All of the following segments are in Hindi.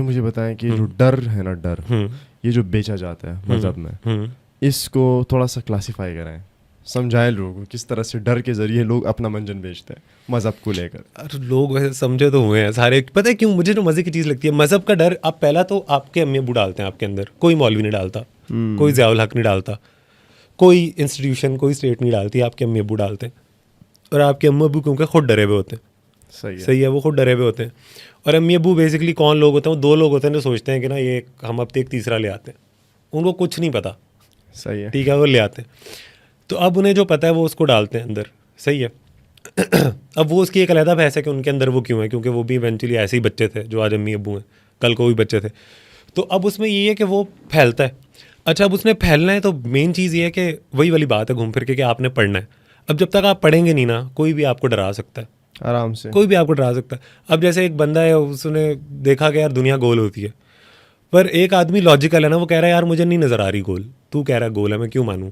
मुझे बताएं कि जो डर है ना, डर ये जो बेचा जाता है मज़हब में, इसको थोड़ा सा क्लासिफाई कराएं, समझाएं लोगों को किस तरह से डर के ज़रिए लोग अपना मंजन बेचते हैं मज़हब को लेकर। अरे लोग वैसे समझे तो हुए हैं सारे। पता है क्यों मुझे जो मज़े की चीज़ लगती है, मज़हब का डर, आप पहला तो आपके अम्मी अब्बू डालते हैं आपके अंदर, कोई मौलवी नहीं डालता, कोई ज़ियाउल हक नहीं डालता, कोई इंस्टीट्यूशन, कोई स्टेट नहीं डालती, आपके अम्मी अब्बू डालते हैं। और आपके अम्मी अब्बू क्योंकि खुद डरे हुए होते हैं, सही है, वो खुद डरे हुए होते हैं। और अम्मी अब्बू बेसिकली कौन लोग होते हैं, वो दो लोग होते हैं जो सोचते हैं कि ना ये हम अब एक तीसरा ले आते हैं, उनको कुछ नहीं पता, सही है, ठीक है, वो ले आते हैं। तो अब उन्हें जो पता है वो उसको डालते हैं अंदर, सही है। अब वो उसकी एक अलहदा बहस है कि उनके अंदर वो क्यों है, क्योंकि वो भी इवेंचुअली ऐसे ही बच्चे थे जो आज अम्मी अब्बू हैं, कल को भी बच्चे थे। तो अब उसमें ये है कि वो फैलता है। अच्छा, अब उसने फैलना है तो मेन चीज़ ये है कि वही वाली बात है घूम फिर के कि आपने पढ़ना है। अब जब तक आप पढ़ेंगे नहीं ना, कोई भी आपको डरा सकता है, आराम से कोई भी आपको डरा सकता है। अब जैसे एक बंदा है, उसने देखा कि यार दुनिया गोल होती है, पर एक आदमी लॉजिकल है ना, वो कह रहा है यार मुझे नहीं नज़र आ रही गोल, तू कह रहा है गोल है, मैं क्यों मानूँ।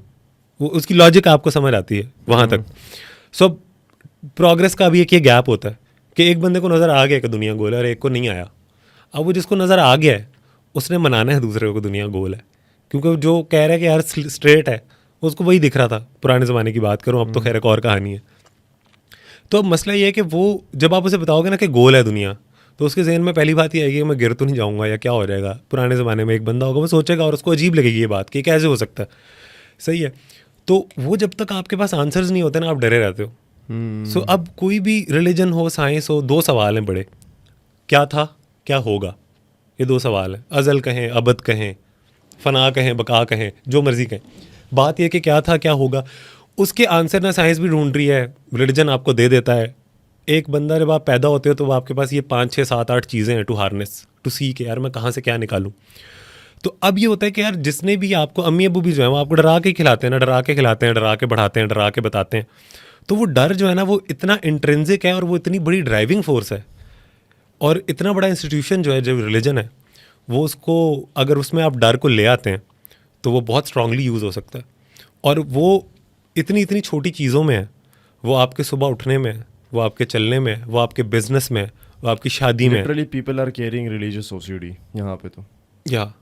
वो उसकी लॉजिक आपको समझ आती है वहाँ तक। सो प्रोग्रेस का भी एक ये गैप होता है कि एक बंदे को नज़र आ गया कि दुनिया गोल है और एक को नहीं आया। अब वो जिसको नज़र आ गया है उसने मनाना है दूसरे को दुनिया गोल है, क्योंकि जो कह रहा है कि यार स्ट्रेट है उसको वही दिख रहा था। पुराने ज़माने की बात करूँ, अब तो खैर एक और कहानी है। तो अब मसला ये है कि वो जब आप उसे बताओगे ना कि गोल है दुनिया, तो उसके जहन में पहली बात ये आएगी कि मैं गिर तो नहीं जाऊँगा या क्या हो जाएगा। पुराने ज़माने में एक बंदा होगा, वो सोचेगा और उसको अजीब लगेगी ये बात कि कैसे हो सकता है, सही है। तो वो जब तक आपके पास आंसर्स नहीं होते ना, आप डरे रहते हो। सो अब कोई भी रिलीजन हो, साइंस हो, दो सवाल हैं बड़े, क्या था, क्या होगा, ये दो सवाल हैं। अज़ल कहें, अबद कहें, फ़ना कहें, बका कहें, जो मर्ज़ी कहें, बात यह कि क्या था, क्या होगा, उसके आंसर ना साइंस भी ढूंढ रही है, रिलीजन आपको दे देता है। एक बंदा जब आप पैदा होते हो तो आपके पास ये 5 6 7 8 चीज़ें हैं टू हार्नेस, टू सी के यार मैं कहाँ से क्या निकालूं। तो अब ये होता है कि यार जिसने भी आपको, अम्मी अब्बू भी जो है वो आपको डरा के खिलाते हैं ना, डरा के खिलाते हैं, डरा के बढ़ाते हैं, डरा के बताते हैं। तो वो डर जो है ना वो इतना इंट्रिंसिक है और वो इतनी बड़ी ड्राइविंग फोर्स है, और इतना बड़ा इंस्टीट्यूशन जो है, जो रिलीजन है, वो उसको अगर उसमें आप डर को ले आते हैं तो वो बहुत स्ट्रांगली यूज़ हो सकता है। और वो इतनी इतनी छोटी चीज़ों में है, वो आपके सुबह उठने में है, वो आपके चलने में है, वो आपके बिजनेस में है, वो आपकी शादी में। Literally people are carrying religious OCD यहाँ पे तो, या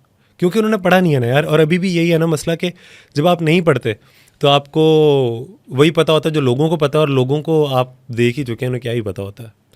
क्योंकि उन्होंने पढ़ा नहीं है ना यार। और अभी भी यही है ना मसला कि जब आप नहीं पढ़ते तो आपको वही पता होता है जो लोगों को पता है, और लोगों को आप देख ही चुके हैं उन्हें क्या ही पता होता है।